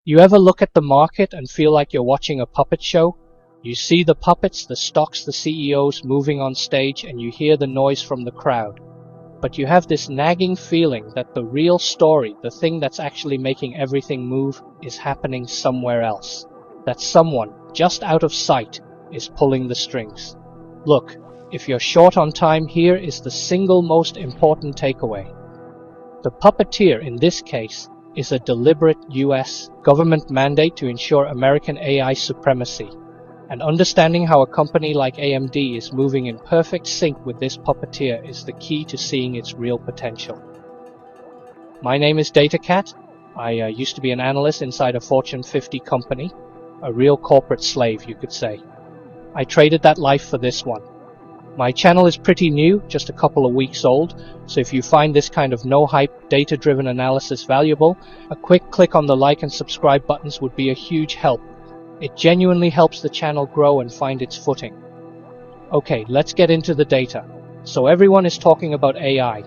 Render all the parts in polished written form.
You ever look at the market and feel like you're watching a puppet show? You see the puppets, the stocks, the CEOs moving on stage, and you hear the noise from the crowd. But you have this nagging feeling that the real story, the thing that's actually making everything move, is happening somewhere else. That someone, just out of sight, is pulling the strings. Look, if you're short on time, here is the single most important takeaway. The puppeteer in this case is a deliberate US government mandate to ensure American AI supremacy. And understanding how a company like AMD is moving in perfect sync with this puppeteer is the key to seeing its real potential. My name is DataCat. I used to be an analyst inside a Fortune 50 company, a real corporate slave, you could say. I traded that life for this one. My channel is pretty new, just a couple of weeks old, so if you find this kind of no-hype, data-driven analysis valuable, a quick click on the like and subscribe buttons would be a huge help. It genuinely helps the channel grow and find its footing. Okay, let's get into the data. So everyone is talking about AI,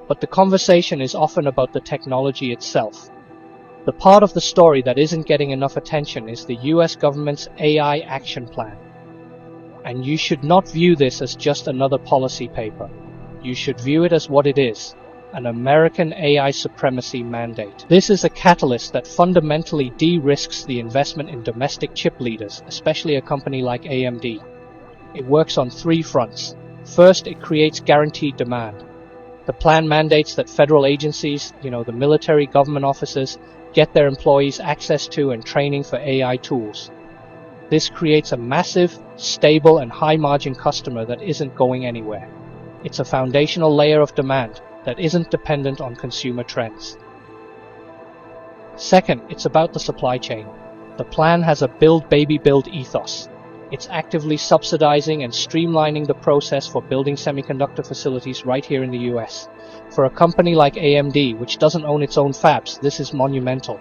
but the conversation is often about the technology itself. The part of the story that isn't getting enough attention is the US government's AI action plan. And you should not view this as just another policy paper. You should view it as what it is, an American AI supremacy mandate. This is a catalyst that fundamentally de-risks the investment in domestic chip leaders, especially a company like AMD. It works on three fronts. First, it creates guaranteed demand. The plan mandates that federal agencies, the military, government offices, get their employees access to and training for AI tools. This creates a massive, stable, and high-margin customer that isn't going anywhere. It's a foundational layer of demand that isn't dependent on consumer trends. Second, it's about the supply chain. The plan has a build baby build ethos. It's actively subsidizing and streamlining the process for building semiconductor facilities right here in the US. For a company like AMD, which doesn't own its own fabs, this is monumental.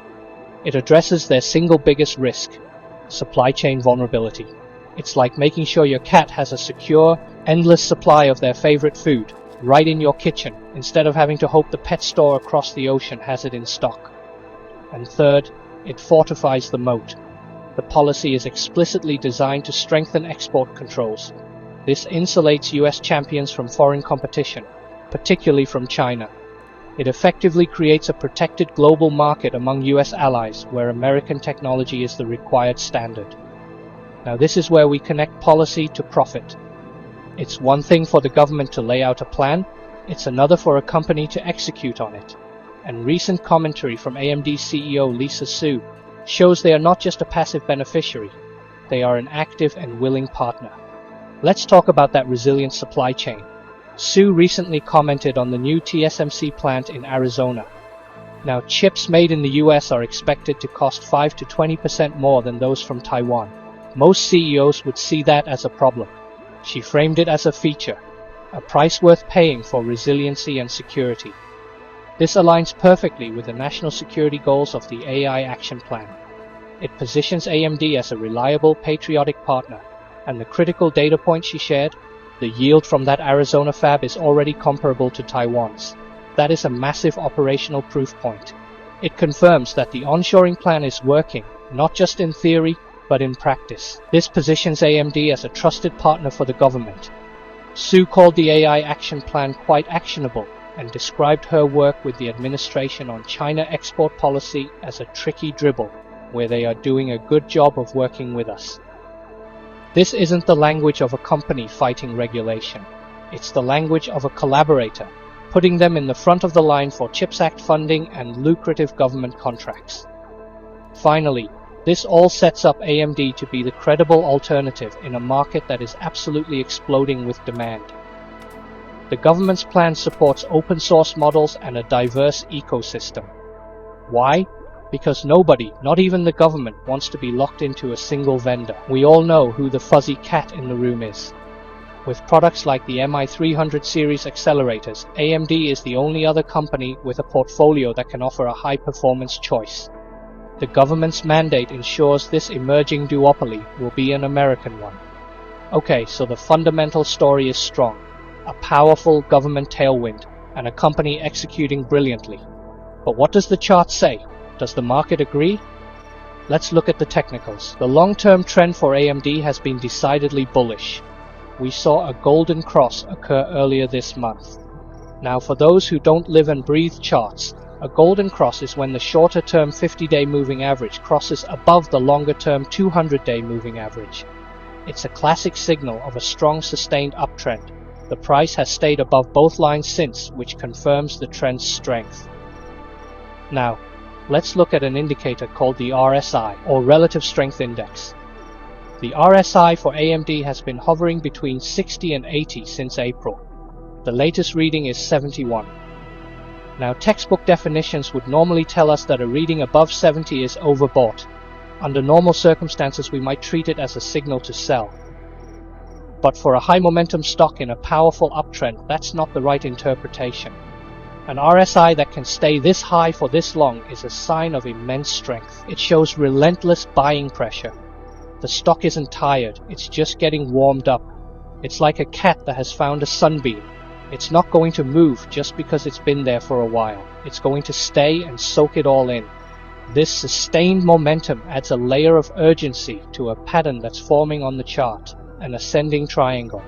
It addresses their single biggest risk, supply chain vulnerability. It's like making sure your cat has a secure, endless supply of their favorite food right in your kitchen, instead of having to hope the pet store across the ocean has it in stock. And third, it fortifies the moat. The policy is explicitly designed to strengthen export controls. This insulates US champions from foreign competition, particularly from China. It effectively creates a protected global market among US allies where American technology is the required standard. Now this is where we connect policy to profit. It's one thing for the government to lay out a plan, it's another for a company to execute on it. And recent commentary from AMD CEO Lisa Su shows they are not just a passive beneficiary, they are an active and willing partner. Let's talk about that resilient supply chain. Su recently commented on the new TSMC plant in Arizona. Now, chips made in the US are expected to cost 5 to 20% more than those from Taiwan. Most CEOs would see that as a problem. She framed it as a feature, a price worth paying for resiliency and security. This aligns perfectly with the national security goals of the AI Action Plan. It positions AMD as a reliable, patriotic partner, and the critical data point she shared, the yield from that Arizona fab is already comparable to Taiwan's. That is a massive operational proof point. It confirms that the onshoring plan is working, not just in theory, but in practice. This positions AMD as a trusted partner for the government. Su called the AI Action Plan quite actionable and described her work with the administration on China export policy as a tricky dribble, where they are doing a good job of working with us. This isn't the language of a company fighting regulation. It's the language of a collaborator, putting them in the front of the line for CHIPS Act funding and lucrative government contracts. Finally, this all sets up AMD to be the credible alternative in a market that is absolutely exploding with demand. The government's plan supports open source models and a diverse ecosystem. Why? Because nobody, not even the government, wants to be locked into a single vendor. We all know who the fuzzy cat in the room is. With products like the MI300 series accelerators, AMD is the only other company with a portfolio that can offer a high-performance choice. The government's mandate ensures this emerging duopoly will be an American one. Okay, so the fundamental story is strong. A powerful government tailwind, and a company executing brilliantly. But what does the chart say? Does the market agree? Let's look at the technicals. The long-term trend for AMD has been decidedly bullish. We saw a golden cross occur earlier this month. Now, for those who don't live and breathe charts, a golden cross is when the shorter-term 50-day moving average crosses above the longer-term 200-day moving average. It's a classic signal of a strong sustained uptrend. The price has stayed above both lines since, which confirms the trend's strength. Now, let's look at an indicator called the RSI, or Relative Strength Index. The RSI for AMD has been hovering between 60 and 80 since April. The latest reading is 71. Now, textbook definitions would normally tell us that a reading above 70 is overbought. Under normal circumstances, we might treat it as a signal to sell. But for a high momentum stock in a powerful uptrend, that's not the right interpretation. An RSI that can stay this high for this long is a sign of immense strength. It shows relentless buying pressure. The stock isn't tired, it's just getting warmed up. It's like a cat that has found a sunbeam. It's not going to move just because it's been there for a while. It's going to stay and soak it all in. This sustained momentum adds a layer of urgency to a pattern that's forming on the chart, an ascending triangle.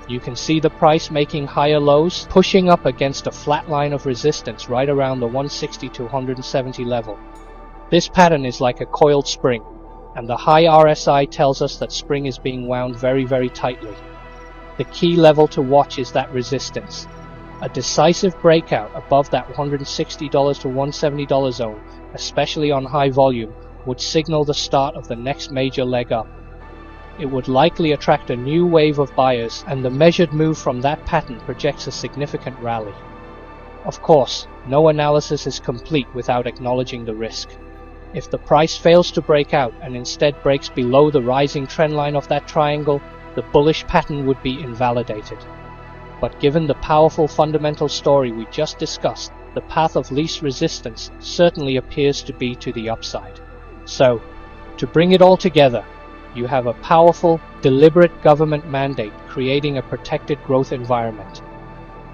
You can see the price making higher lows, pushing up against a flat line of resistance right around the 160 to 170 level. This pattern is like a coiled spring, and the high RSI tells us that spring is being wound very, very tightly. The key level to watch is that resistance. A decisive breakout above that $160 to $170 zone, especially on high volume, would signal the start of the next major leg up. It would likely attract a new wave of buyers, and the measured move from that pattern projects a significant rally. Of course, no analysis is complete without acknowledging the risk. If the price fails to break out and instead breaks below the rising trend line of that triangle, the bullish pattern would be invalidated. But given the powerful fundamental story we just discussed, the path of least resistance certainly appears to be to the upside. So, to bring it all together, you have a powerful, deliberate government mandate creating a protected growth environment.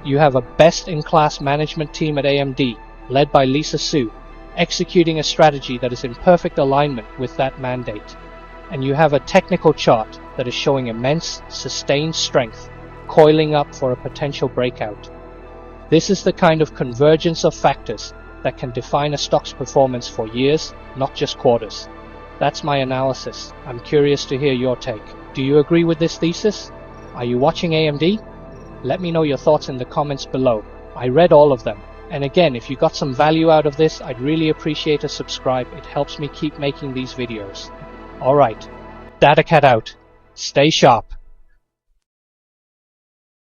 You have a best-in-class management team at AMD, led by Lisa Su, executing a strategy that is in perfect alignment with that mandate. And you have a technical chart that is showing immense, sustained strength, coiling up for a potential breakout. This is the kind of convergence of factors that can define a stock's performance for years, not just quarters. That's my analysis. I'm curious to hear your take. Do you agree with this thesis? Are you watching AMD? Let me know your thoughts in the comments below. I read all of them. And again, if you got some value out of this, I'd really appreciate a subscribe. It helps me keep making these videos. Alright, DataCat out. Stay sharp.